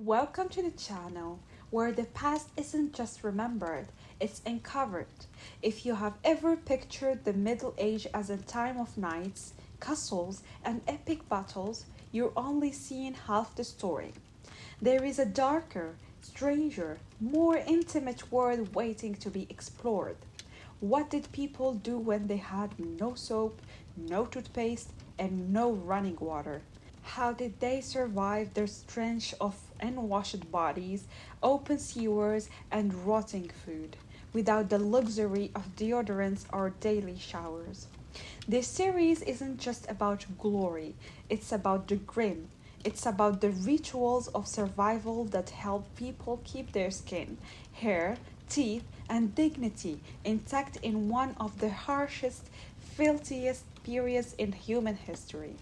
Welcome to the channel where the past isn't just remembered, it's uncovered. If you have ever pictured the Middle Age as a time of knights, castles, and epic battles, you're only seeing half the story. There is a darker, stranger, more intimate world waiting to be explored. What did people do when they had no soap, no toothpaste, and no running water? How did they survive their stench of unwashed bodies, open sewers, and rotting food without the luxury of deodorants or daily showers? This series isn't just about glory, it's about the grim. It's about the rituals of survival that help people keep their skin, hair, teeth, and dignity intact in one of the harshest, filthiest periods in human history.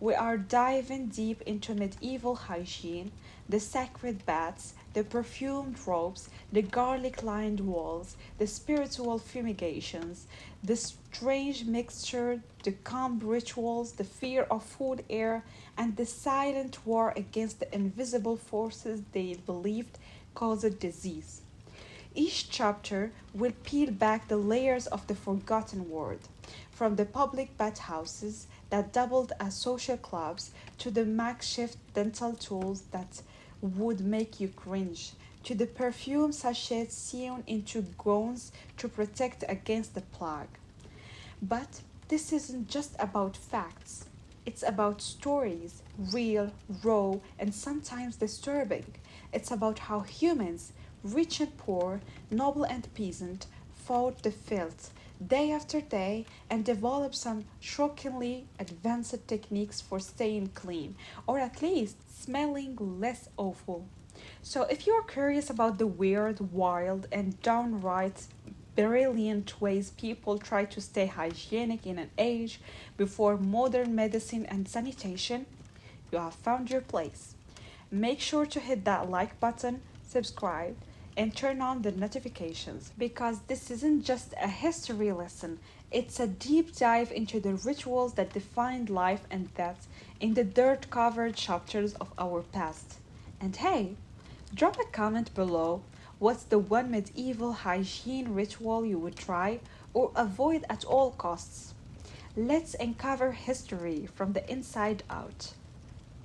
We are diving deep into medieval hygiene, the sacred baths, the perfumed robes, the garlic lined walls, the spiritual fumigations, the strange mixture, the calm rituals, the fear of food air, and the silent war against the invisible forces they believed caused disease. Each chapter will peel back the layers of the forgotten world, from the public bathhouses that doubled as social clubs to the makeshift dental tools that would make you cringe, to the perfume sachets sewn into gowns to protect against the plague. But this isn't just about facts. It's about stories, real, raw, and sometimes disturbing. It's about how humans, rich and poor, noble and peasant, fought the filth day after day and developed some shockingly advanced techniques for staying clean, or at least smelling less awful. So, if you're curious about the weird, wild, and downright brilliant ways people try to stay hygienic in an age before modern medicine and sanitation, you have found your place. Make sure to hit that like button, subscribe, and turn on the notifications because this isn't just a history lesson, it's a deep dive into the rituals that defined life and death in the dirt covered chapters of our past. And hey, drop a comment below. What's the one medieval hygiene ritual you would try or avoid at all costs? Let's uncover history from the inside out.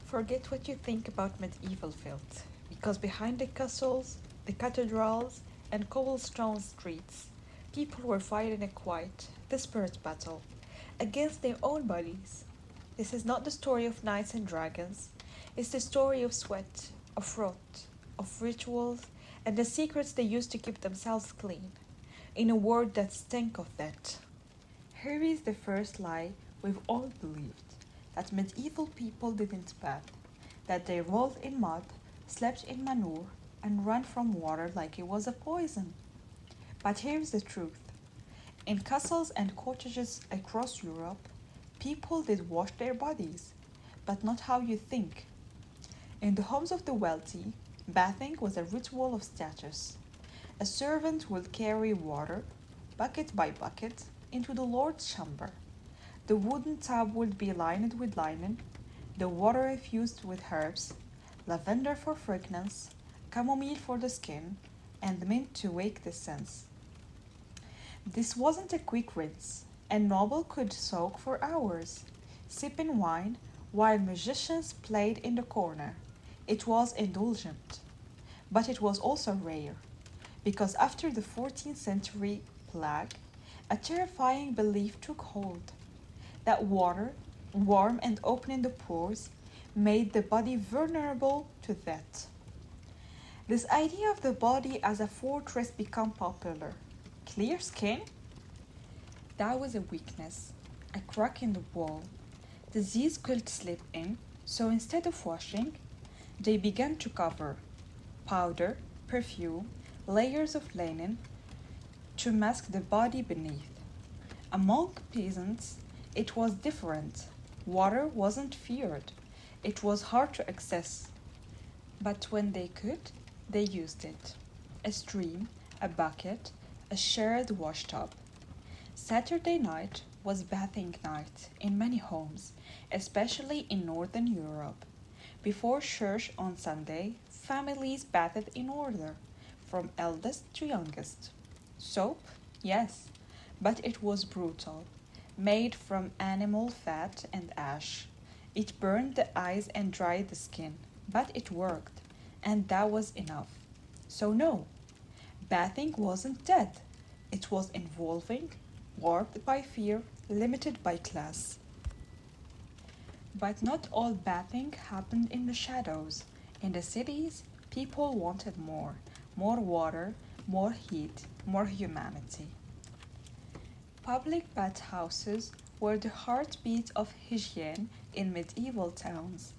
Forget what you think about medieval filth, because behind the castles, the cathedrals, and cobblestone streets, people were fighting a quiet, desperate battle against their own bodies. This is not the story of knights and dragons, it's the story of sweat, of rot, of rituals, and the secrets they used to keep themselves clean, in a world that stank of that. Here is the first lie we've all believed, that medieval people didn't bath, that they rolled in mud, slept in manure, and ran from water like it was a poison. But here's the truth. In castles and cottages across Europe, people did wash their bodies, but not how you think. In the homes of the wealthy, bathing was a ritual of status. A servant would carry water, bucket by bucket, into the Lord's chamber. The wooden tub would be lined with linen, the water infused with herbs, lavender for fragrance, chamomile for the skin, and mint to wake the sense. This wasn't a quick rinse. A noble could soak for hours, sipping wine while musicians played in the corner. It was indulgent, but it was also rare, because after the 14th century plague, a terrifying belief took hold that water, warm and open in the pores, made the body vulnerable to death. This idea of the body as a fortress became popular. Clear skin? That was a weakness, a crack in the wall. Disease could slip in, so instead of washing, they began to cover powder, perfume, layers of linen to mask the body beneath. Among peasants, it was different. Water wasn't feared, it was hard to access. But when they could, they used it. A stream, a bucket, a shared washtub. Saturday night was bathing night in many homes, especially in Northern Europe. Before church on Sunday, families bathed in order, from eldest to youngest. Soap? Yes, but it was brutal, made from animal fat and ash. It burned the eyes and dried the skin, but it worked, and that was enough. So, no, bathing wasn't dead. It was evolving, warped by fear, limited by class. But not all bathing happened in the shadows. In the cities, people wanted more water, more heat, more humanity. Public bathhouses were the heartbeat of hygiene in medieval towns.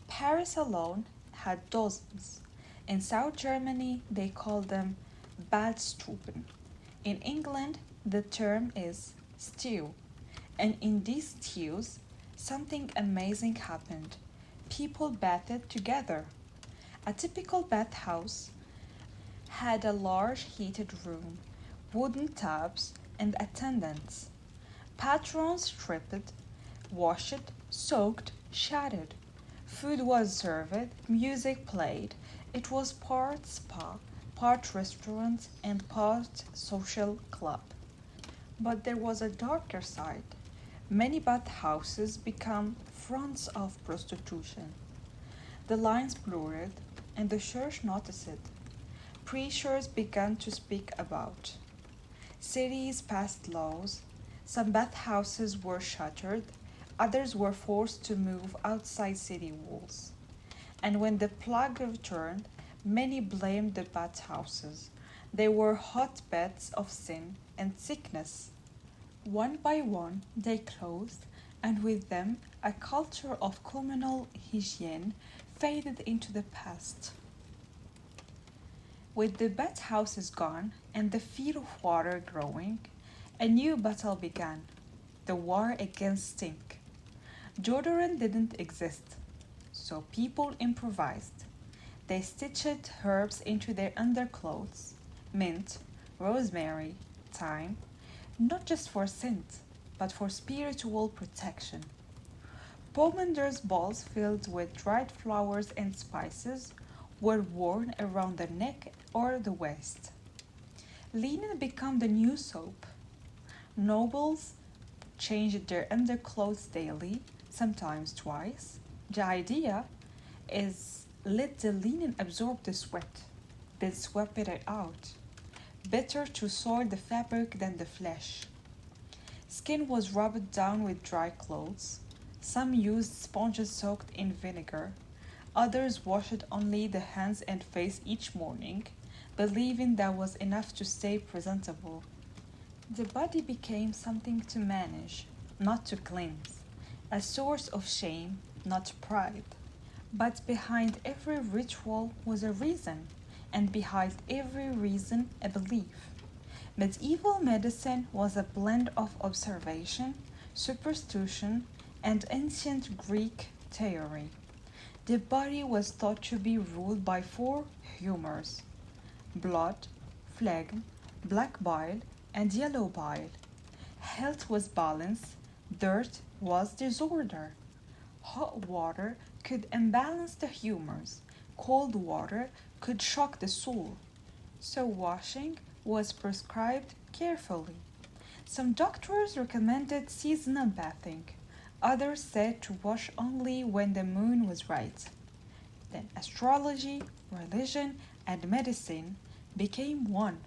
Paris alone had dozens. In South Germany, they called them Badstuben. In England, the term is stew. And in these stews, something amazing happened. People bathed together. A typical bathhouse had a large heated room, wooden tubs, and attendants. Patrons stripped, washed, soaked, shouted. Food was served, music played. It was part spa, part restaurant, and part social club. But there was a darker side. Many bathhouses became fronts of prostitution. The lines blurred, and the church noticed it. Preachers began to speak about. Cities passed laws. Some bathhouses were shuttered, others were forced to move outside city walls. And when the plague returned, many blamed the bathhouses. They were hotbeds of sin and sickness. One by one, they closed, and with them, a culture of communal hygiene faded into the past. With the bathhouses gone and the fear of water growing, a new battle began, the war against stink. Deodorant didn't exist, so people improvised. They stitched herbs into their underclothes, mint, rosemary, thyme, not just for scent, but for spiritual protection. Pomander balls filled with dried flowers and spices were worn around the neck or the waist. Linen became the new soap. Nobles changed their underclothes daily, sometimes twice. The idea is let the linen absorb the sweat, then sweep it out. Better to soil the fabric than the flesh. Skin was rubbed down with dry clothes. Some used sponges soaked in vinegar. Others washed only the hands and face each morning, believing that was enough to stay presentable. The body became something to manage, not to cleanse, a source of shame, not pride. But behind every ritual was a reason, and behind every reason, a belief. Medieval medicine was a blend of observation, superstition, and ancient Greek theory. The body was thought to be ruled by four humors: blood, phlegm, black bile, and yellow bile. Health was balance, dirt was disorder. Hot water could imbalance the humors, cold water could shock the soul. So washing was prescribed carefully. Some doctors recommended seasonal bathing. Others said to wash only when the moon was right. Then astrology, religion, and medicine became one.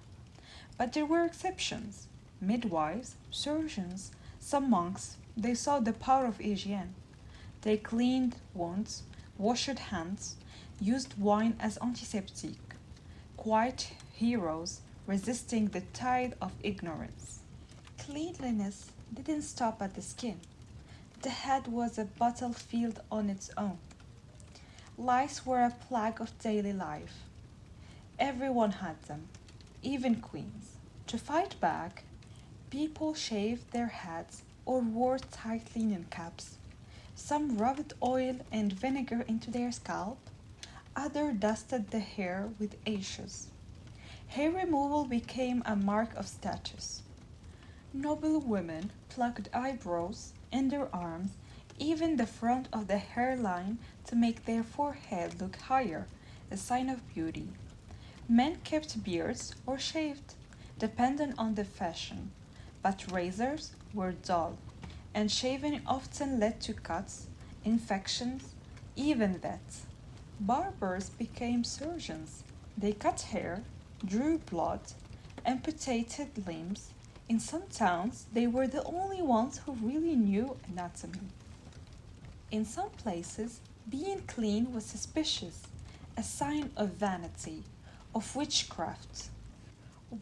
But there were exceptions. Midwives, surgeons, some monks, they saw the power of hygiene. They cleaned wounds, washed hands, used wine as antiseptic. Quiet heroes resisting the tide of ignorance. Cleanliness didn't stop at the skin. The head was a battlefield on its own. Lice were a plague of daily life. Everyone had them, even queens. To fight back, people shaved their heads or wore tight linen caps. Some rubbed oil and vinegar into their scalp. Others dusted the hair with ashes. Hair removal became a mark of status. Noble women plucked eyebrows, underarms, even the front of the hairline to make their forehead look higher, a sign of beauty. Men kept beards or shaved, depending on the fashion, but razors were dull, and shaving often led to cuts, infections, even death. Barbers became surgeons. They cut hair, drew blood, amputated limbs. In some towns, they were the only ones who really knew anatomy. In some places, being clean was suspicious, a sign of vanity, of witchcraft.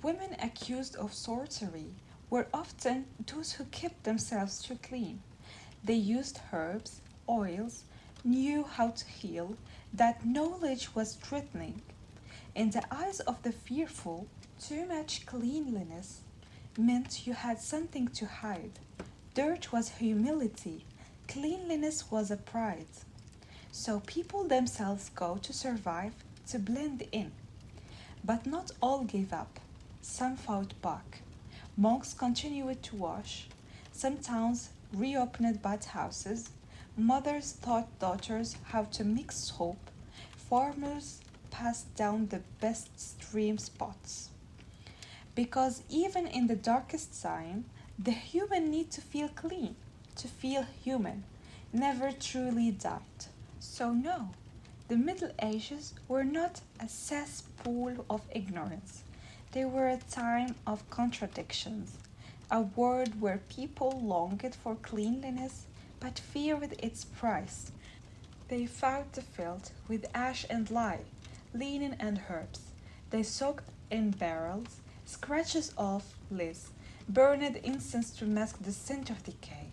Women accused of sorcery were often those who kept themselves too clean. They used herbs, oils, knew how to heal. That knowledge was threatening. In the eyes of the fearful, too much cleanliness meant you had something to hide. Dirt was humility, cleanliness was a pride. So people themselves go to survive, to blend in. But not all gave up. Some fought back. Monks continued to wash. Some towns reopened bathhouses. Mothers taught daughters how to mix soap. Farmers passed down the best stream spots. Because even in the darkest time, the human need to feel clean, to feel human, never truly died. So no, the Middle Ages were not a cesspool of ignorance. They were a time of contradictions, a world where people longed for cleanliness but feared its price. They fought the filth with ash and lye, linen and herbs. They soaked in barrels, scratches off lice, burned incense to mask the scent of decay.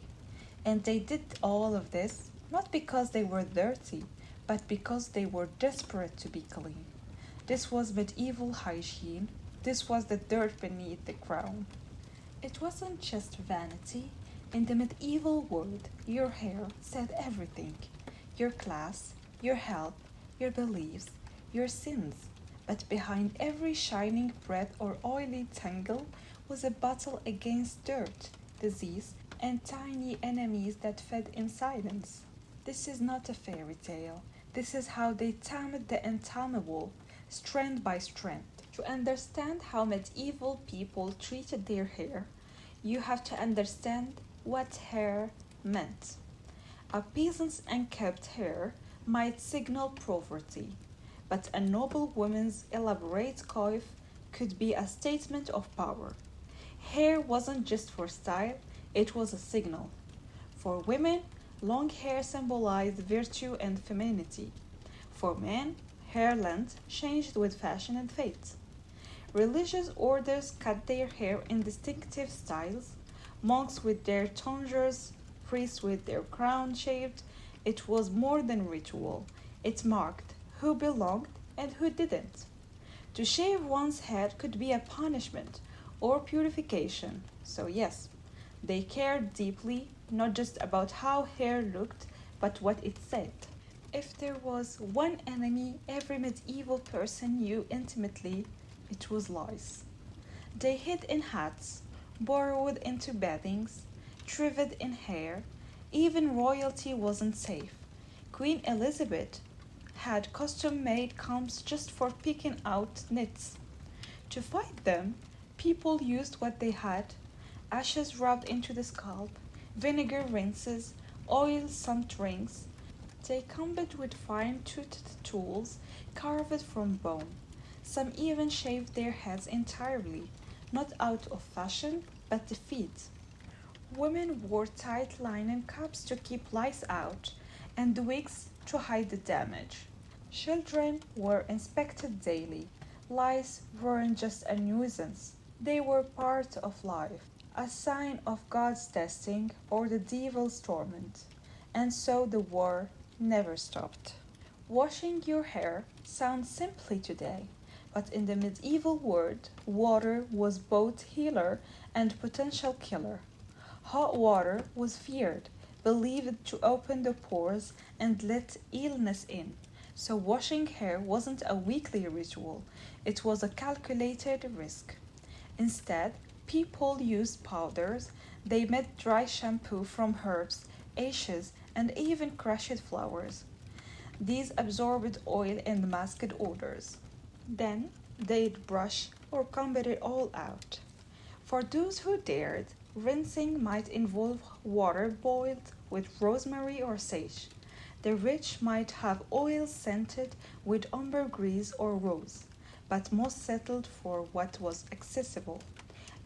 And they did all of this not because they were dirty, but because they were desperate to be clean. This was medieval hygiene. This was the dirt beneath the crown. It wasn't just vanity. In the medieval world, your hair said everything. Your class, your health, your beliefs, your sins. But behind every shining thread or oily tangle was a battle against dirt, disease, and tiny enemies that fed in silence. This is not a fairy tale. This is how they tamed the untamable, strand by strand. To understand how medieval people treated their hair, you have to understand what hair meant. A peasant's unkempt hair might signal poverty, but a noble woman's elaborate coif could be a statement of power. Hair wasn't just for style, it was a signal. For women, long hair symbolized virtue and femininity. For men, hair length changed with fashion and fate. Religious orders cut their hair in distinctive styles, monks with their tonsures, priests with their crown shaved. It was more than ritual. It marked who belonged and who didn't. To shave one's head could be a punishment or purification. So, yes, they cared deeply, not just about how hair looked, but what it said. If there was one enemy every medieval person knew intimately, it was lice. They hid in hats, burrowed into beddings, thrived in hair. Even royalty wasn't safe. Queen Elizabeth had custom-made combs just for picking out nits. To fight them, people used what they had: ashes rubbed into the scalp, vinegar rinses, oil soaked rings. They combed with fine-toothed tools carved from bone. Some even shaved their heads entirely, not out of fashion, but defeat. Women wore tight linen caps to keep lice out, and wigs to hide the damage. Children were inspected daily. Lice weren't just a nuisance, they were part of life, a sign of God's testing or the devil's torment. And so the war never stopped. Washing your hair sounds simply today, but in the medieval world, water was both healer and potential killer. Hot water was feared, believed to open the pores and let illness in. So washing hair wasn't a weekly ritual, it was a calculated risk. Instead, people used powders. They made dry shampoo from herbs, ashes, and even crushed flowers. These absorbed oil and masked odors. Then they'd brush or comb it all out. For those who dared, rinsing might involve water boiled with rosemary or sage. The rich might have oil scented with ambergris or rose, but most settled for what was accessible.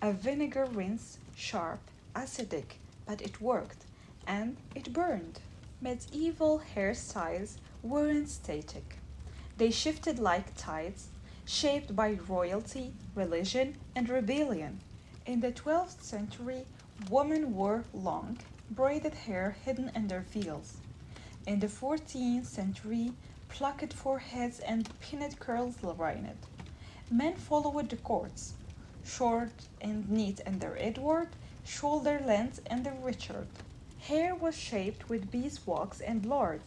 A vinegar rinse, sharp, acidic, but it worked, and it burned. Medieval hairstyles weren't static. They shifted like tides, shaped by royalty, religion, and rebellion. In the 12th century, women wore long, braided hair hidden under veils. In the 14th century, plucked foreheads and pinned curls reigned. Men followed the courts, short and neat under Edward, shoulder length under Richard. Hair was shaped with beeswax and lard,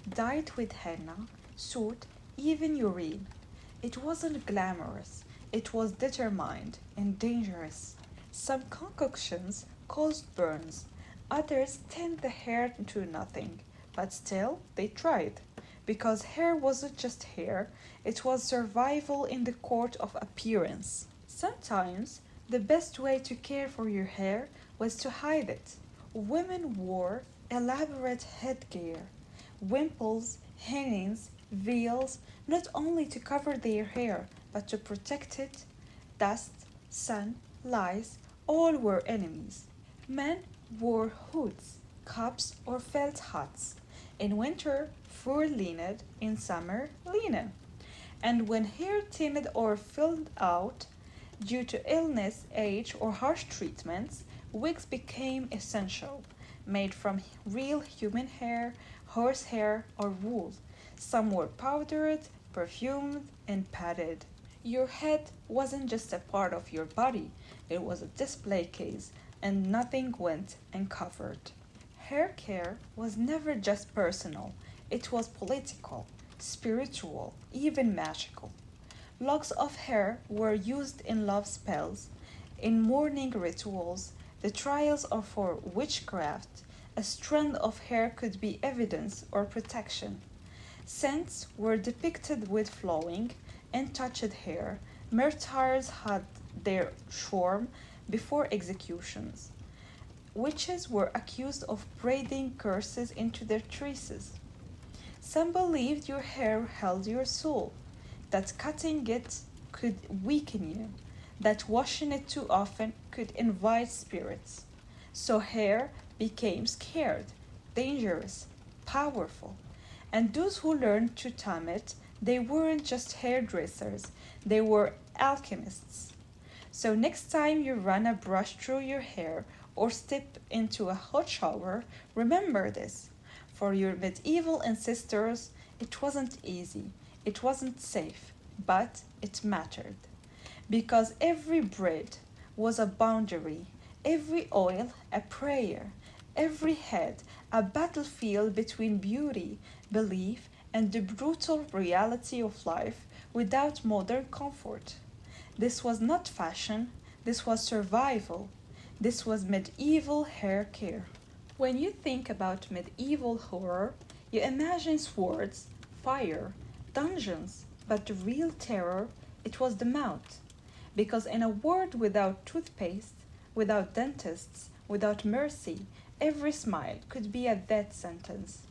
dyed with henna, soot, even urine. It wasn't glamorous, it was determined and dangerous. Some concoctions caused burns, others tanned the hair to nothing, but still they tried. Because hair wasn't just hair, it was survival in the court of appearance. Sometimes the best way to care for your hair was to hide it. Women wore elaborate headgear, wimples, hangings, veils, not only to cover their hair, but to protect it. Dust, sun, lice, all were enemies. Men wore hoods, caps, or felt hats. In winter, fur lined, in summer, linen. And when hair thinned or filled out due to illness, age, or harsh treatments, wigs became essential, made from real human hair, horsehair, or wool. Some were powdered, perfumed, and padded. Your head wasn't just a part of your body, it was a display case, and nothing went uncovered. Hair care was never just personal, it was political, spiritual, even magical. Locks of hair were used in love spells, in mourning rituals, the trials are for witchcraft. A strand of hair could be evidence or protection. Scents were depicted with flowing and touched hair. Martyrs had their shorn before executions. Witches were accused of braiding curses into their tresses. Some believed your hair held your soul, that cutting it could weaken you, that washing it too often could invite spirits. So hair became scared, dangerous, powerful. And those who learned to tame it, they weren't just hairdressers, they were alchemists. So next time you run a brush through your hair or step into a hot shower, remember this. For your medieval ancestors, it wasn't easy, it wasn't safe, but it mattered. Because every braid was a boundary, every oil a prayer, every head a battlefield between beauty, belief, and the brutal reality of life without modern comfort. This was not fashion, this was survival, this was medieval hair care. When you think about medieval horror, you imagine swords, fire, dungeons, but the real terror, it was the mouth. Because in a world without toothpaste, without dentists, without mercy, every smile could be a death sentence.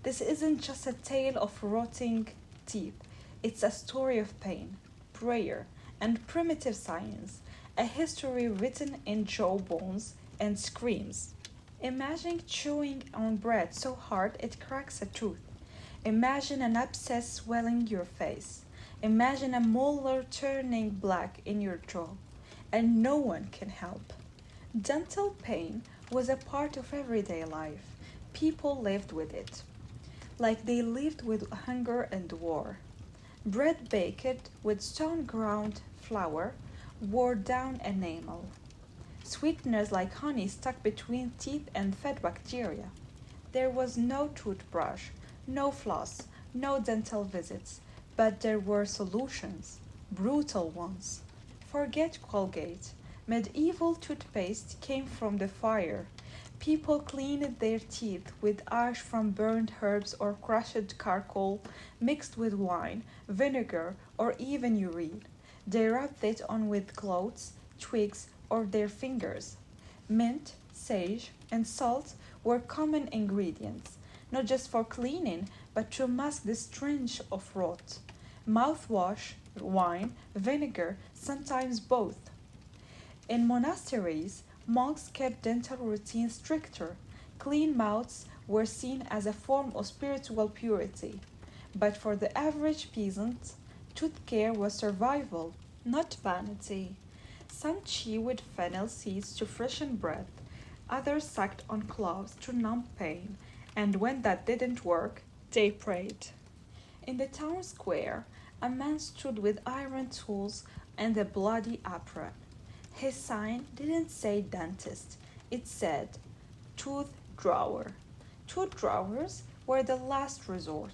This isn't just a tale of rotting teeth, it's a story of pain, prayer, and primitive science, a history written in jawbones and screams. Imagine chewing on bread so hard it cracks a tooth. Imagine an abscess swelling your face. Imagine a molar turning black in your jaw, and no one can help. Dental pain was a part of everyday life. People lived with it, like they lived with hunger and war. Bread baked with stone ground flour wore down enamel. Sweeteners like honey stuck between teeth and fed bacteria. There was no toothbrush, no floss, no dental visits, but there were solutions, brutal ones. Forget Colgate. Medieval toothpaste came from the fire. People cleaned their teeth with ash from burned herbs or crushed charcoal mixed with wine, vinegar, or even urine. They rubbed it on with clothes, twigs, or their fingers. Mint, sage, and salt were common ingredients, not just for cleaning, but to mask the stench of rot. Mouthwash, wine, vinegar, sometimes both. In monasteries, monks kept dental routines stricter. Clean mouths were seen as a form of spiritual purity. But for the average peasant, tooth care was survival, not vanity. Some chewed fennel seeds to freshen breath, others sucked on cloves to numb pain, and when that didn't work, they prayed. In the town square, a man stood with iron tools and a bloody apron. His sign didn't say dentist, it said tooth drawer. Tooth drawers were the last resort.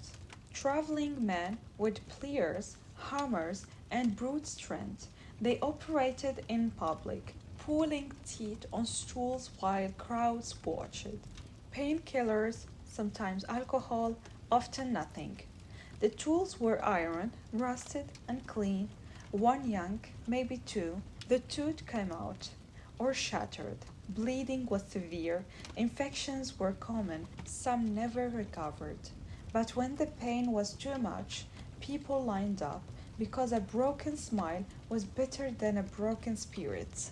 Traveling men with pliers, hammers, and brute strength, they operated in public, pulling teeth on stools while crowds watched. Painkillers, sometimes alcohol, often nothing. The tools were iron, rusted and clean. One yank, maybe two, the tooth came out or shattered. Bleeding was severe, infections were common, some never recovered. But when the pain was too much, people lined up because a broken smile was better than a broken spirit.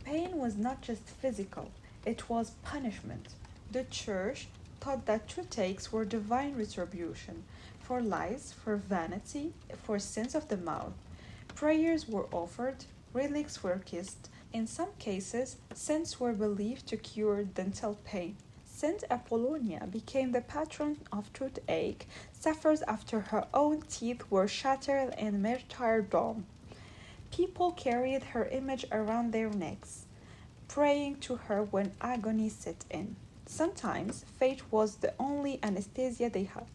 Pain was not just physical, it was punishment. The church thought that toothaches were divine retribution for lies, for vanity, for sins of the mouth. Prayers were offered, relics were kissed. In some cases, saints were believed to cure dental pain. Saint Apollonia became the patron of toothache sufferers after her own teeth were shattered in martyrdom. People carried her image around their necks, praying to her when agony set in. Sometimes fate was the only anesthesia they had.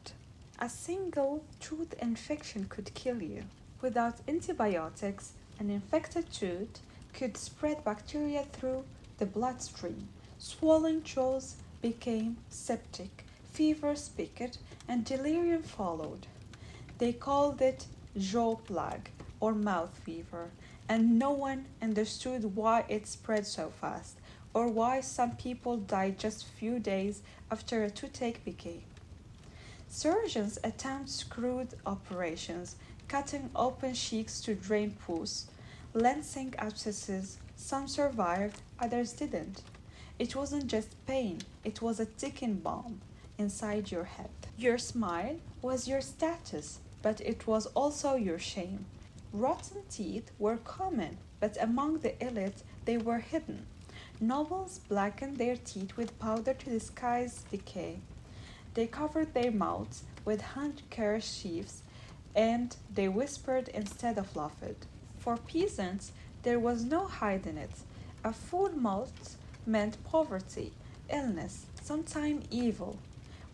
A single tooth infection could kill you. Without antibiotics, an infected tooth could spread bacteria through the bloodstream. Swollen jaws became septic, fever spigot, and delirium followed. They called it jaw plague or mouth fever, and no one understood why it spread so fast or why some people died just a few days after a toothache began. Surgeons attempted crude operations, cutting open cheeks to drain pus, lancing abscesses. Some survived, others didn't. It wasn't just pain, it was a ticking bomb inside your head. Your smile was your status, but it was also your shame. Rotten teeth were common, but among the elite they were hidden. Nobles blackened their teeth with powder to disguise decay. They covered their mouths with handkerchiefs and they whispered instead of laughed. For peasants, there was no hiding it. A full mouth meant poverty, illness, sometimes evil.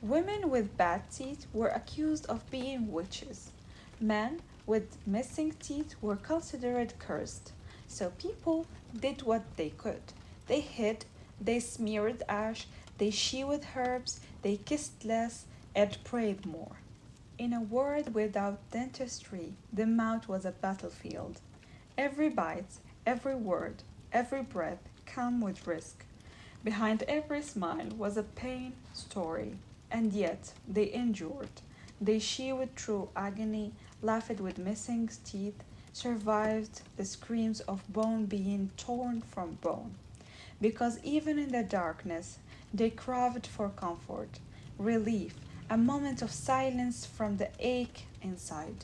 Women with bad teeth were accused of being witches. Men with missing teeth were considered cursed. So people did what they could. They hid, they smeared ash, they chewed herbs, they kissed less, and prayed more. In a world without dentistry, the mouth was a battlefield. Every bite, every word, every breath came with risk. Behind every smile was a pain story, and yet they endured. They chewed through agony, laughed with missing teeth, survived the screams of bone being torn from bone. Because even in the darkness, they craved for comfort, relief, a moment of silence from the ache inside.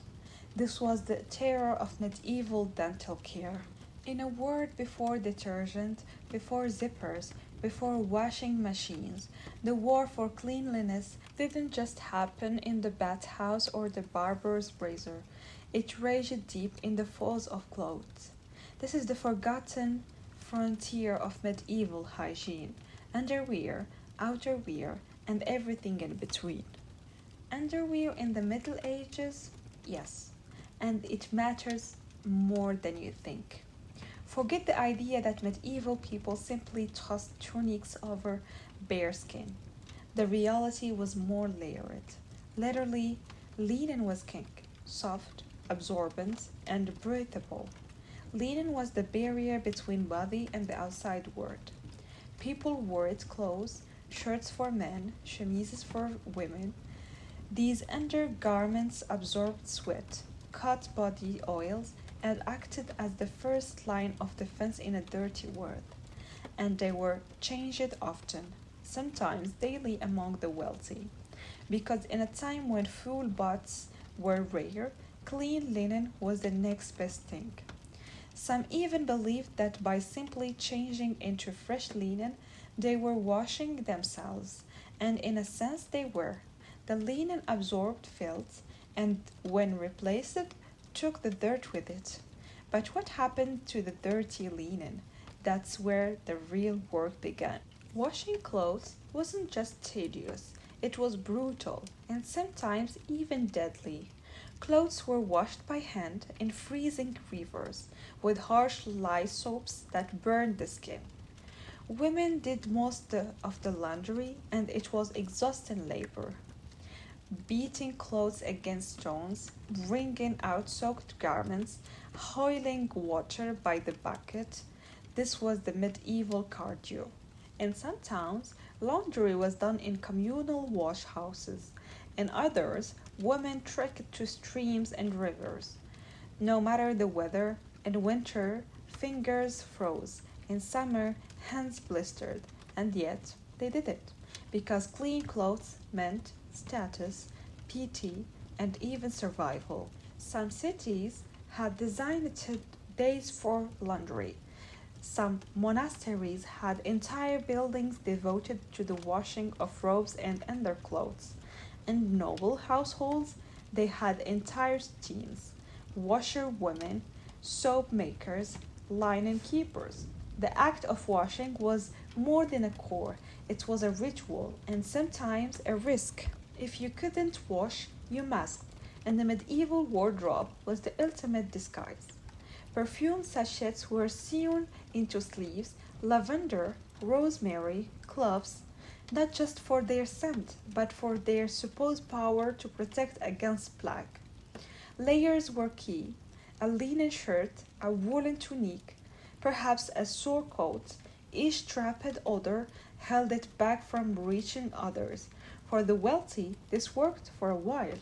This was the terror of medieval dental care. In a world before detergent, before zippers, before washing machines, the war for cleanliness didn't just happen in the bathhouse or the barber's razor. It raged deep in the folds of clothes. This is the forgotten frontier of medieval hygiene: underwear, outerwear, and everything in between. Underwear in the Middle Ages? Yes, and it matters more than you think. Forget the idea that medieval people simply tossed tunics over bearskin. The reality was more layered. Literally, linen was king, soft, absorbent, and breathable. Linen was the barrier between body and the outside world. People wore its clothes, shirts for men, chemises for women. These undergarments absorbed sweat, cut body oils, and acted as the first line of defense in a dirty world. And they were changed often, sometimes daily among the wealthy, because in a time when full baths were rare, clean linen was the next best thing. Some even believed that by simply changing into fresh linen, they were washing themselves, and in a sense they were. The linen absorbed filth, and when replaced, took the dirt with it. But what happened to the dirty linen? That's where the real work began. Washing clothes wasn't just tedious, it was brutal and sometimes even deadly. Clothes were washed by hand in freezing rivers with harsh lye soaps that burned the skin. Women did most of the laundry, and it was exhausting labor. Beating clothes against stones, wringing out soaked garments, hoiling water by the bucket. This was the medieval cardio. In some towns, laundry was done in communal wash houses. In others, women trekked to streams and rivers. No matter the weather, in winter, fingers froze. In summer, hands blistered. And yet, they did it. Because clean clothes meant status, PT, and even survival. Some cities had designated days for laundry. Some monasteries had entire buildings devoted to the washing of robes and underclothes. In noble households, they had entire teams washerwomen, soap makers, linen keepers. The act of washing was more than a chore, it was a ritual and sometimes a risk. If you couldn't wash, you masked, and the medieval wardrobe was the ultimate disguise. Perfume sachets were sewn into sleeves, lavender, rosemary, cloves, not just for their scent, but for their supposed power to protect against plague. Layers were key: a linen shirt, a woolen tunic, perhaps a surcoat. Each trapped odor held it back from reaching others. For the wealthy, this worked for a while.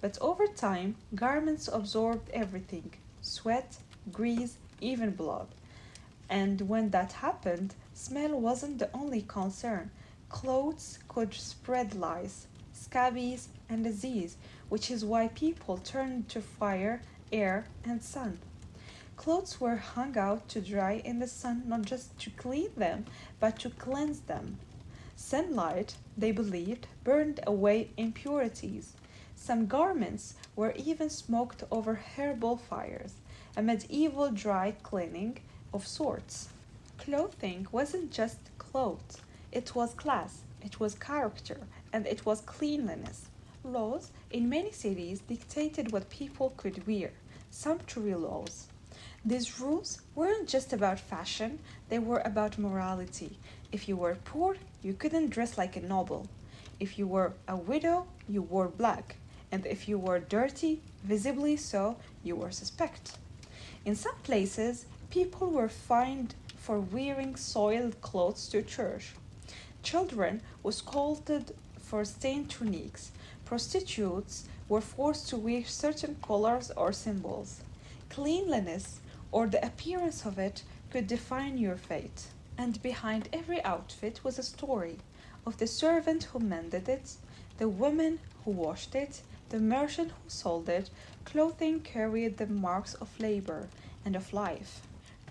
But over time, garments absorbed everything: sweat, grease, even blood. And when that happened, smell wasn't the only concern. Clothes could spread lice, scabies, and disease, which is why people turned to fire, air, and sun. Clothes were hung out to dry in the sun not just to clean them, but to cleanse them. Sunlight, they believed, burned away impurities. Some garments were even smoked over herbal fires, a medieval dry cleaning of sorts. Clothing wasn't just clothes, it was class, it was character, and it was cleanliness. Laws in many cities dictated what people could wear, sumptuary laws. These rules weren't just about fashion, they were about morality. If you were poor, you couldn't dress like a noble. If you were a widow, you wore black. And if you were dirty, visibly so, you were suspect. In some places, people were fined for wearing soiled clothes to church. Children were scolded for stained tunics. Prostitutes were forced to wear certain colors or symbols. Cleanliness, or the appearance of it, could define your fate. And behind every outfit was a story of the servant who mended it, the woman who washed it, the merchant who sold it. Clothing carried the marks of labor and of life.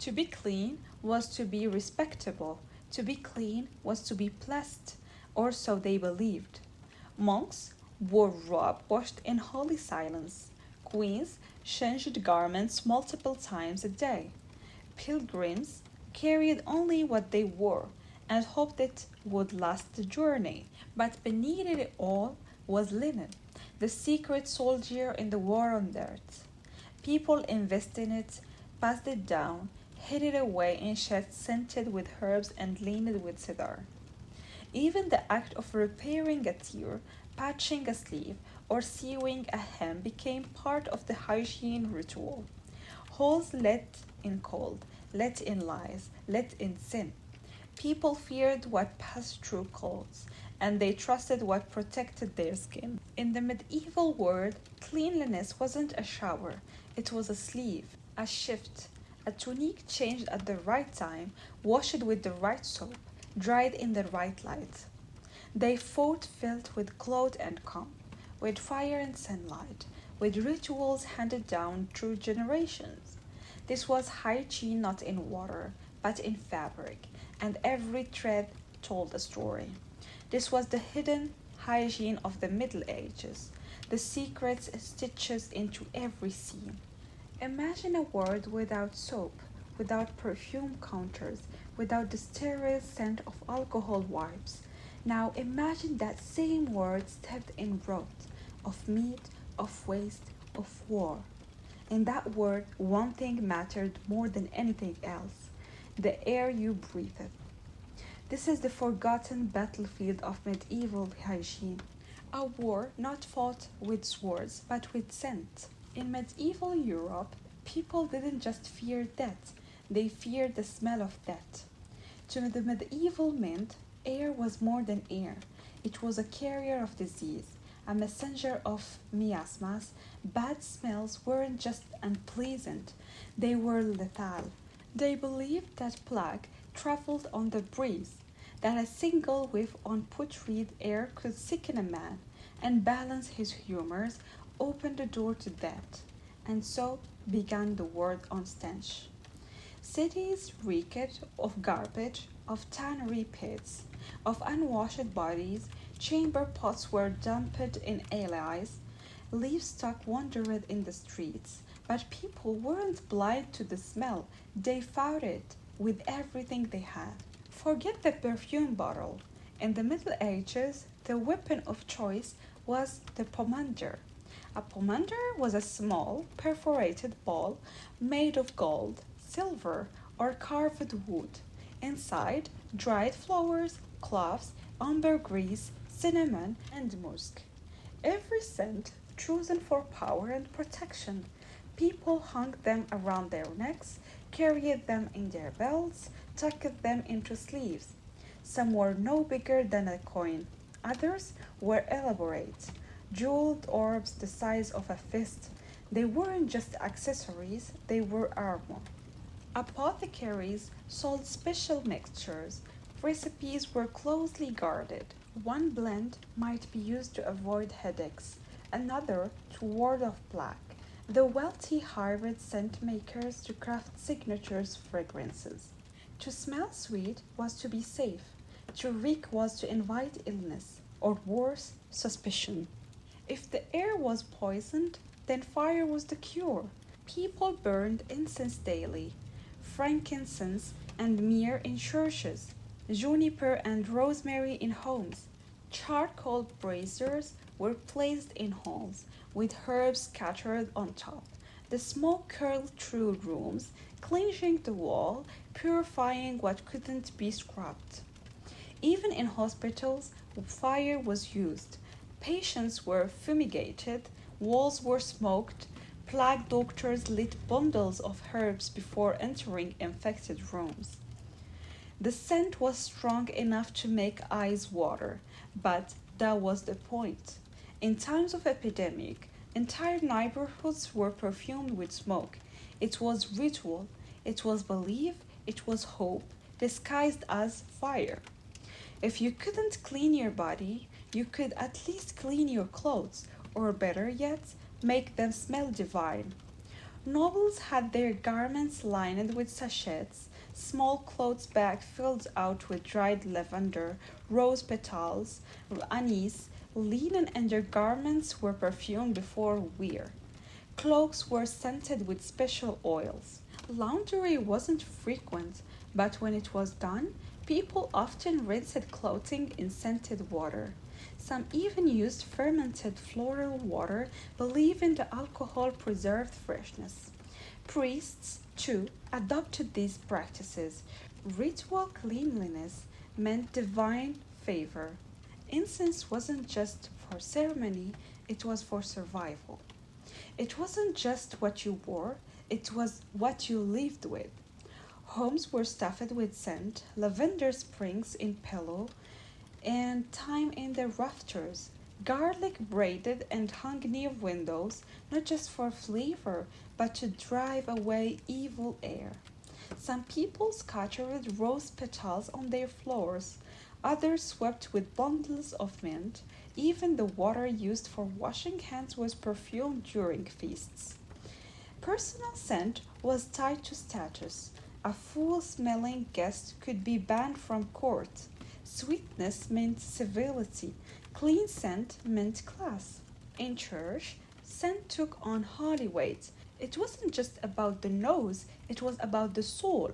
To be clean was to be respectable. To be clean was to be blessed, or so they believed. Monks wore robe washed in holy silence. Queens changed garments multiple times a day. Pilgrims carried only what they wore and hoped it would last the journey. But beneath it all was linen, the secret soldier in the war on dirt. People invested in it, passed it down, hid it away in sheds scented with herbs and leaned with cedar. Even the act of repairing a tear, patching a sleeve, or sewing a hem became part of the hygiene ritual. Holes let in cold, let in lice, let in sin. People feared what passed through clothes, and they trusted what protected their skin. In the medieval world, cleanliness wasn't a shower, it was a sleeve, a shift, a tunic changed at the right time, washed with the right soap, dried in the right light. They fought filled with cloth and comb, with fire and sunlight, with rituals handed down through generations. This was hygiene not in water, but in fabric, and every thread told a story. This was the hidden hygiene of the Middle Ages, the secrets stitches into every seam. Imagine a world without soap, without perfume counters, without the sterile scent of alcohol wipes. Now imagine that same world steeped in broth of meat, of waste, of war. In that world, one thing mattered more than anything else: the air you breathed. This is the forgotten battlefield of medieval hygiene. A war not fought with swords but with scent. In medieval Europe, people didn't just fear death, they feared the smell of death. To the medieval mint, air was more than air. It was a carrier of disease, a messenger of miasmas. Bad smells weren't just unpleasant, they were lethal. They believed that plague traveled on the breeze, that a single whiff on putrid air could sicken a man, and balance his humors, open the door to death. And so began the word on stench. Cities reeked of garbage, of tannery pits, of unwashed bodies, chamber pots were dumped in alleys, livestock wandered in the streets, but people weren't blind to the smell, they fought it with everything they had. Forget the perfume bottle. In the Middle Ages, the weapon of choice was the pomander. A pomander was a small, perforated ball made of gold, silver, or carved wood. Inside, dried flowers, cloves, ambergris, cinnamon, and musk. Every scent chosen for power and protection. People hung them around their necks, carried them in their belts, tucked them into sleeves. Some were no bigger than a coin, others were elaborate, jeweled orbs the size of a fist. They weren't just accessories, they were armor. Apothecaries sold special mixtures. Recipes were closely guarded. One blend might be used to avoid headaches, another to ward off plague. The wealthy hired scent makers to craft signatures fragrances. To smell sweet was to be safe. To reek was to invite illness, or worse, suspicion. If the air was poisoned, then fire was the cure. People burned incense daily, frankincense and myrrh in churches, juniper and rosemary in homes. Charcoal braziers were placed in halls, with herbs scattered on top. The smoke curled through rooms, cleansing the wall, purifying what couldn't be scrubbed. Even in hospitals, fire was used. Patients were fumigated, walls were smoked, plague doctors lit bundles of herbs before entering infected rooms. The scent was strong enough to make eyes water, but that was the point. In times of epidemic, entire neighborhoods were perfumed with smoke. It was ritual, it was belief, it was hope, disguised as fire. If you couldn't clean your body, you could at least clean your clothes, or better yet, make them smell divine. Nobles had their garments lined with sachets, small clothes bags filled out with dried lavender, rose petals, anise, linen undergarments were perfumed before wear. Cloaks were scented with special oils. Laundry wasn't frequent, but when it was done, people often rinsed clothing in scented water. Some even used fermented floral water, believing the alcohol preserved freshness. Priests, too, adopted these practices. Ritual cleanliness meant divine favor. Incense wasn't just for ceremony, it was for survival. It wasn't just what you wore, it was what you lived with. Homes were stuffed with scent, lavender springs in pillow, and thyme in the rafters. Garlic braided and hung near windows, not just for flavor, but to drive away evil air. Some people scattered rose petals on their floors, others swept with bundles of mint. Even the water used for washing hands was perfumed during feasts. Personal scent was tied to status. A foul smelling guest could be banned from court. Sweetness meant civility. Clean scent meant class. In church, scent took on holy weight. It wasn't just about the nose, it was about the soul.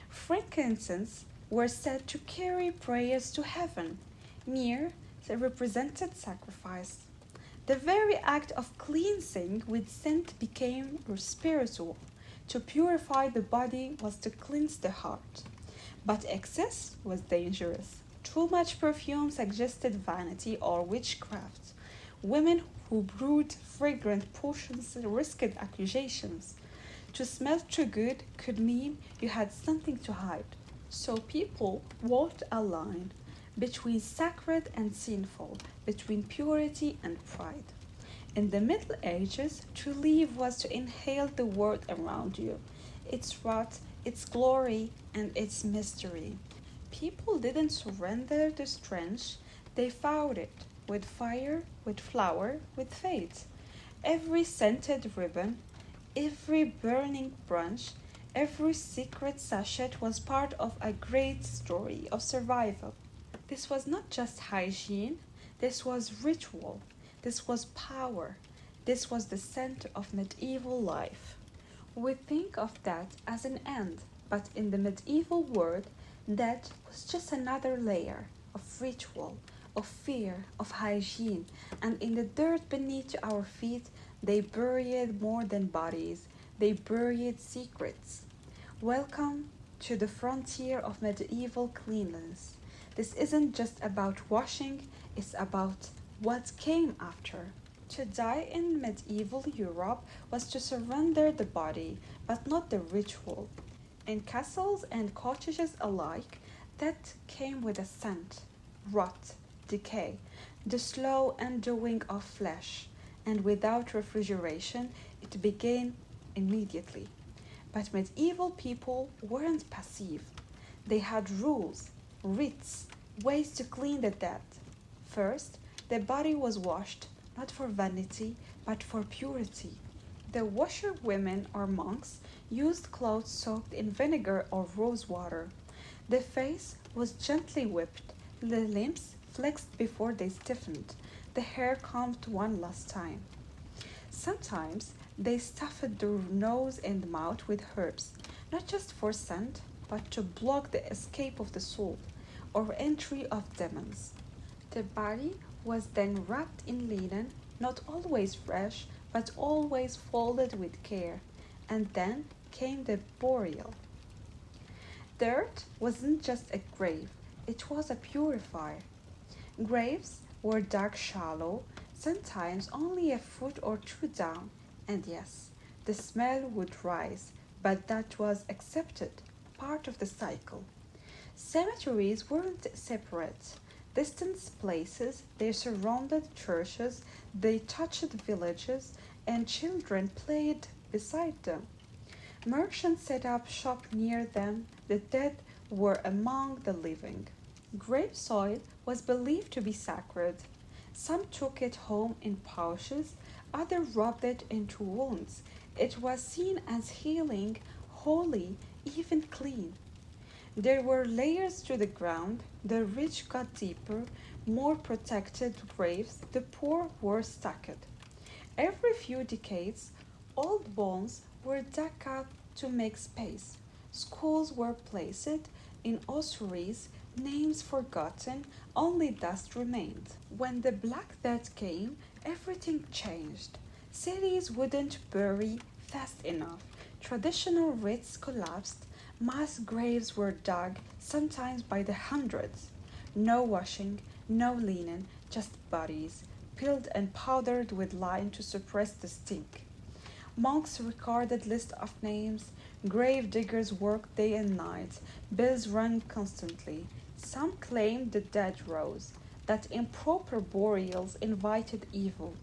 Frankincense were said to carry prayers to heaven. Myrrh represented sacrifice. The very act of cleansing with scent became spiritual. To purify the body was to cleanse the heart. But excess was dangerous. Too much perfume suggested vanity or witchcraft. Women who brewed fragrant potions risked accusations. To smell too good could mean you had something to hide. So people walked a line between sacred and sinful, between purity and pride. In the Middle Ages, to live was to inhale the world around you, its rot, its glory, and its mystery. People didn't surrender to stench, they fought it with fire, with flower, with faith. Every scented ribbon, every burning branch, every secret sachet was part of a great story of survival. This was not just hygiene, this was ritual, this was power, this was the center of medieval life. We think of that as an end, but in the medieval world, that was just another layer of ritual, of fear, of hygiene, and in the dirt beneath our feet, they buried more than bodies, they buried secrets. Welcome to the frontier of medieval cleanliness. This isn't just about washing, it's about what came after. To die in medieval Europe was to surrender the body, but not the ritual. In castles and cottages alike, that came with a scent, rot, decay, the slow undoing of flesh, and without refrigeration, it began immediately. But medieval people weren't passive. They had rules, rites, ways to clean the dead. First, the body was washed, not for vanity, but for purity. The washerwomen or monks used clothes soaked in vinegar or rose water. The face was gently whipped, the limbs flexed before they stiffened, the hair combed one last time. Sometimes they stuffed the nose and mouth with herbs, not just for scent, but to block the escape of the soul or entry of demons. The body was then wrapped in linen, not always fresh, but always folded with care. And then came the burial. Dirt wasn't just a grave, it was a purifier. Graves were dug shallow, sometimes only a foot or two down, and yes, the smell would rise, but that was accepted, part of the cycle. Cemeteries weren't separate, distant places, they surrounded churches, they touched villages, and children played beside them. Merchants set up shop near them, the dead were among the living. Grave soil was believed to be sacred. Some took it home in pouches, others rubbed it into wounds. It was seen as healing, holy, even clean. There were layers to the ground, the rich got deeper, more protected graves, the poor were stacked. Every few decades, old bones were dug up to make space. Skulls were placed in ossuaries, names forgotten, only dust remained. When the Black Death came, everything changed. Cities wouldn't bury fast enough. Traditional rites collapsed. Mass graves were dug, sometimes by the hundreds. No washing, no linen, just bodies, peeled and powdered with lime to suppress the stink. Monks recorded lists of names, grave diggers worked day and night, bells rang constantly. Some claimed the dead rose, that improper burials invited evil.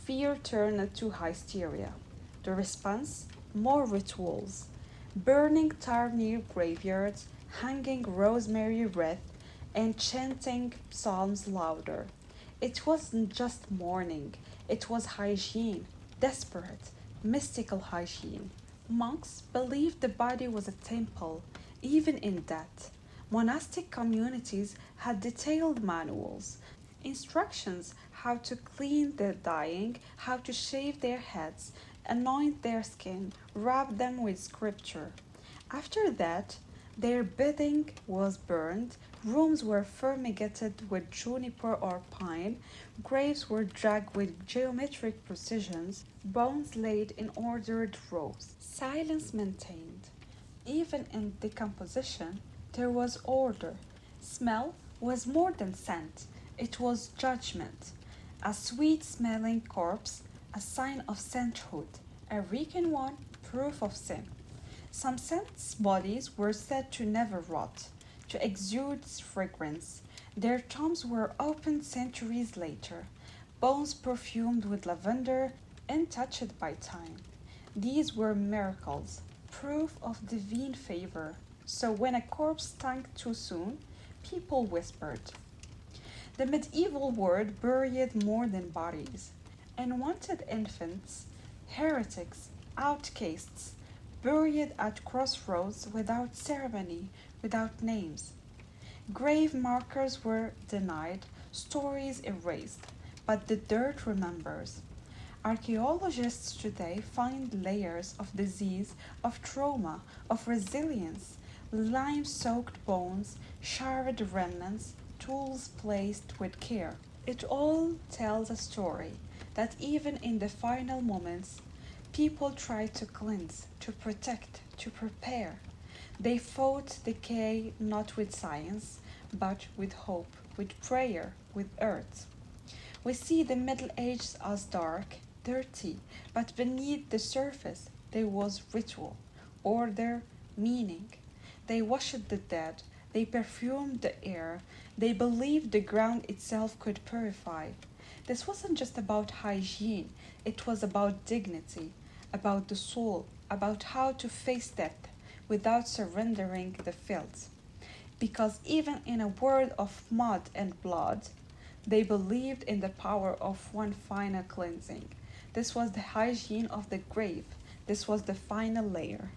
Fear turned to hysteria. The response? More rituals. Burning tar near graveyards, hanging rosemary wreath, and chanting psalms louder. It wasn't just mourning, it was hygiene, desperate, mystical hygiene. Monks believed the body was a temple, even in death. Monastic communities had detailed manuals, instructions how to clean the dying, how to shave their heads, anoint their skin, wrap them with scripture. After that, their bedding was burned, rooms were fumigated with juniper or pine, graves were dragged with geometric precisions, bones laid in ordered rows. Silence maintained. Even in decomposition, there was order. Smell was more than scent, it was judgment. A sweet smelling corpse, a sign of sainthood. A reeking one, proof of sin. Some saints' bodies were said to never rot, to exude fragrance. Their tombs were opened centuries later, bones perfumed with lavender, untouched by time. These were miracles, proof of divine favor. So when a corpse stank too soon, people whispered. The medieval world buried more than bodies. Unwanted infants, heretics, outcasts, buried at crossroads without ceremony, without names. Grave markers were denied, stories erased, but the dirt remembers. Archaeologists today find layers of disease, of trauma, of resilience, lime soaked bones, charred remnants, tools placed with care. It all tells a story that even in the final moments, people try to cleanse, to protect, to prepare. They fought decay not with science, but with hope, with prayer, with earth. We see the Middle Ages as dark, dirty, but beneath the surface there was ritual, order, meaning. They washed the dead, they perfumed the air, they believed the ground itself could purify. This wasn't just about hygiene, it was about dignity, about the soul, about how to face death without surrendering the filth. Because even in a world of mud and blood, they believed in the power of one final cleansing. This was the hygiene of the grave. This was the final layer.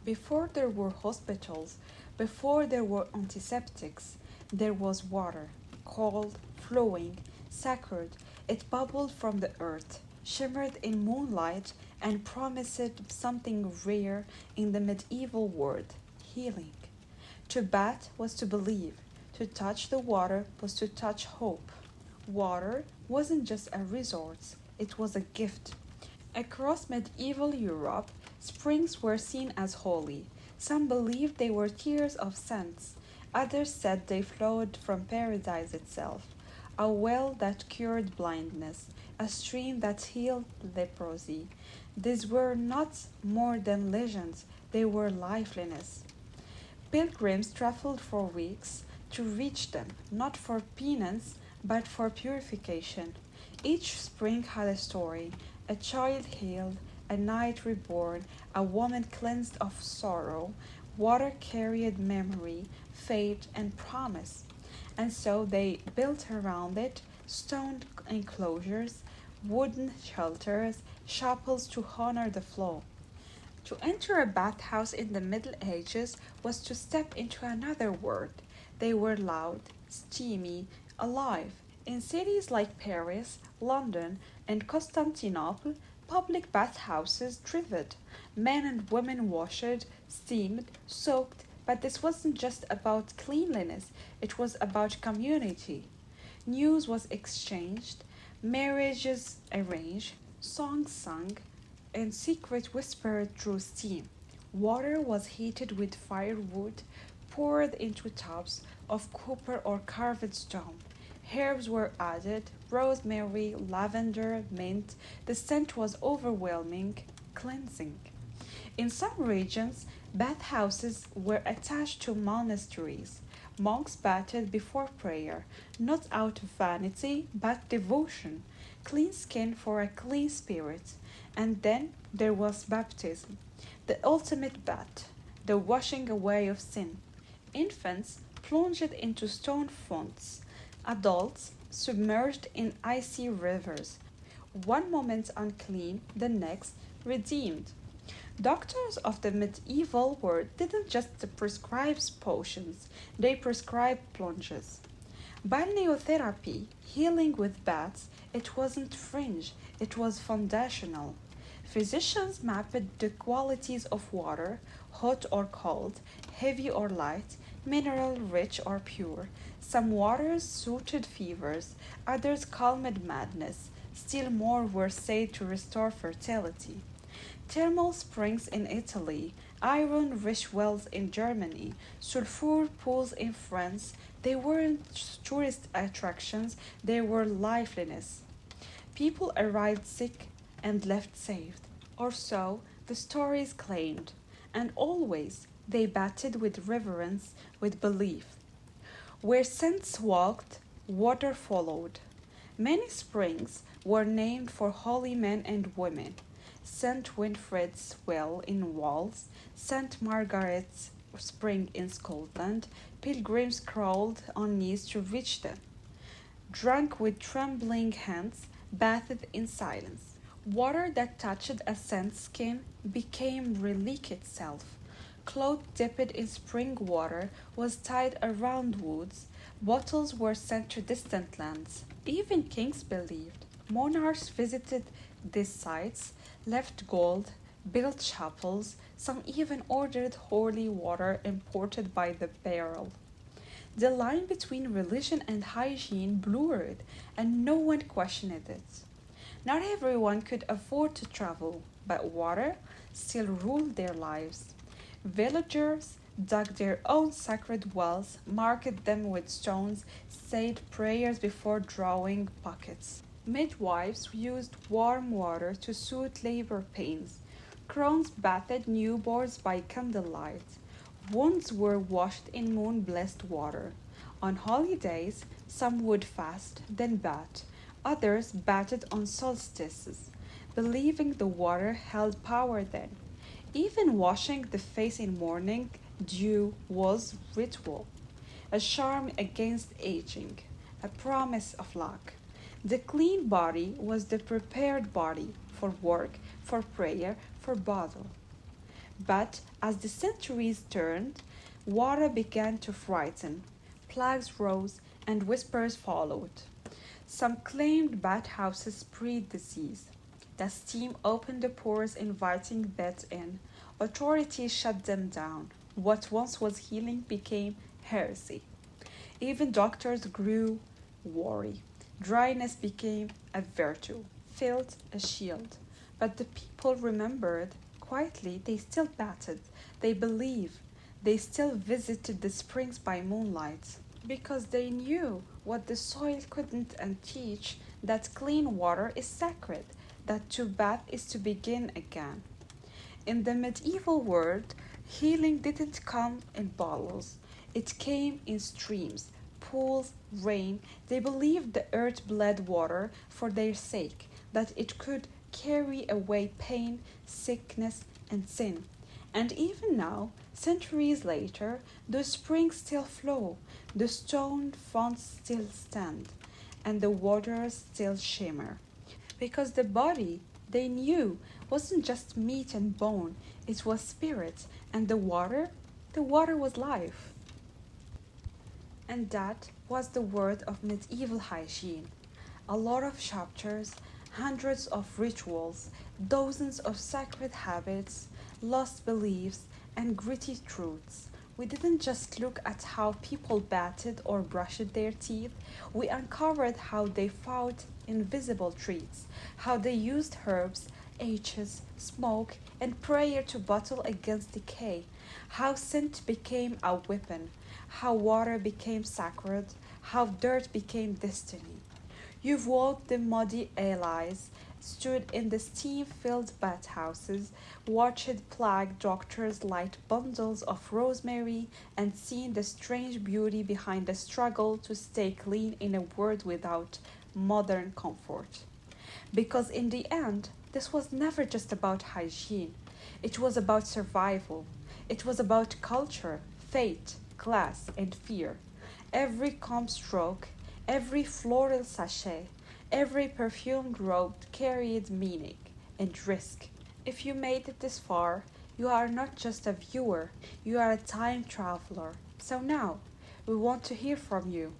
Before there were hospitals, before there were antiseptics, there was water, cold, flowing, sacred. It bubbled from the earth, shimmered in moonlight, and promised something rare in the medieval world, healing. To bathe was to believe. To touch the water was to touch hope. Water wasn't just a resource, it was a gift. Across medieval Europe, springs were seen as holy. Some believed they were tears of saints, others said they flowed from paradise itself. A well that cured blindness, a stream that healed leprosy. These were not more than legends, they were lifeliness. Pilgrims traveled for weeks to reach them, not for penance, but for purification. Each spring had a story, a child healed, a knight reborn, a woman cleansed of sorrow. Water carried memory, fate, and promise. And so they built around it stone enclosures, wooden shelters, chapels to honor the flow. To enter a bathhouse in the Middle Ages was to step into another world. They were loud, steamy, alive. In cities like Paris, London, and Constantinople, public bathhouses thrived. Men and women washed, steamed, soaked, but this wasn't just about cleanliness, it was about community. News was exchanged, marriages arranged, songs sung, and secret whispered through steam. Water was heated with firewood, poured into tubs of copper or carved stone. Herbs were added rosemary, lavender, mint. The scent was overwhelming, cleansing. In some regions, bathhouses were attached to monasteries. Monks bathed before prayer, not out of vanity, but devotion. Clean skin for a clean spirit. And then there was baptism, the ultimate bath, the washing away of sin. Infants plunged into stone fonts, adults submerged in icy rivers. One moment unclean, the next redeemed. Doctors of the medieval world didn't just prescribe potions, they prescribed plunges. Balneotherapy, healing with baths, it wasn't fringe, it was foundational. Physicians mapped the qualities of water, hot or cold, heavy or light, mineral rich or pure. Some waters soothed fevers, others calmed madness, still more were said to restore fertility. Thermal springs in Italy, iron rich wells in Germany, sulfur pools in France, they weren't tourist attractions, they were liveliness. People arrived sick and left saved, or so the stories claimed, and always they batted with reverence, with belief. Where saints walked, water followed. Many springs were named for holy men and women. St. Winfred's Well in Wales, St. Margaret's Spring in Scotland, pilgrims crawled on knees to reach them, drank with trembling hands, bathed in silence. Water that touched a saint's skin became relic itself. Cloth dipped in spring water was tied around woods, bottles were sent to distant lands. Even kings believed. Monarchs visited these sites, left gold, built chapels, some even ordered holy water imported by the barrel. The line between religion and hygiene blurred, and no one questioned it. Not everyone could afford to travel, but water still ruled their lives. Villagers dug their own sacred wells, marked them with stones, said prayers before drawing buckets. Midwives used warm water to soothe labor pains. Crones bathed newborns by candlelight. Wounds were washed in moon blessed water. On holidays, some would fast, then bath. Others bathed on solstices, believing the water held power then. Even washing the face in morning dew was ritual, a charm against aging, a promise of luck. The clean body was the prepared body for work, for prayer, for battle. But as the centuries turned, water began to frighten. Plagues rose and whispers followed. Some claimed bathhouses spread disease. The steam opened the pores, inviting beds in. Authorities shut them down. What once was healing became heresy. Even doctors grew wary. Dryness became a virtue, filth a shield. But the people remembered. Quietly, they still batted. They believed. They still visited the springs by moonlight. Because they knew what the soil couldn't unteach, that clean water is sacred, that to bath is to begin again. In the medieval world, healing didn't come in bottles. It came in streams, pools, rain. They believed the earth bled water for their sake, that it could carry away pain, sickness, and sin. And even now, centuries later, the springs still flow, the stone fonts still stand, and the waters still shimmer. Because the body, they knew, wasn't just meat and bone, it was spirit, and the water was life. And that was the word of medieval hygiene. A lot of chapters, hundreds of rituals, dozens of sacred habits, lost beliefs, and gritty truths. We didn't just look at how people batted or brushed their teeth, we uncovered how they fought invisible treats, how they used herbs, ages, smoke, and prayer to battle against decay, how scent became a weapon, how water became sacred, how dirt became destiny. You've walked the muddy alleys, stood in the steam filled bathhouses, watched plague doctors light bundles of rosemary, and seen the strange beauty behind the struggle to stay clean in a world without modern comfort. Because in the end, this was never just about hygiene, it was about survival, it was about culture, fate, class, and fear. Every comb stroke, every floral sachet, every perfumed robe carried meaning and risk. If you made it this far, you are not just a viewer, you are a time traveler. So now, we want to hear from you.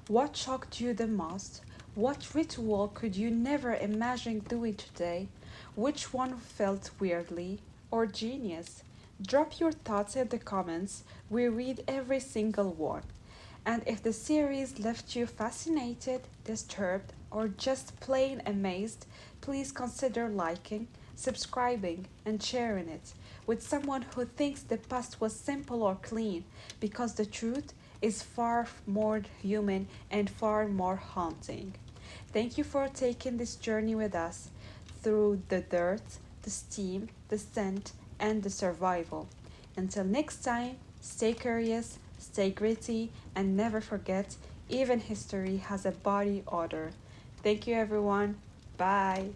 What shocked you the most? What ritual could you never imagine doing today? Which one felt weirdly or genius? Drop your thoughts in the comments. We read every single one. And if the series left you fascinated, disturbed, or just plain amazed, please consider liking, subscribing, and sharing it with someone who thinks the past was simple or clean, because the truth is far more human and far more haunting. Thank you for taking this journey with us through the dirt, the steam, the scent, and the survival. Until next time, stay curious, stay gritty, and never forget, even history has a body odor. Thank you, everyone. Bye.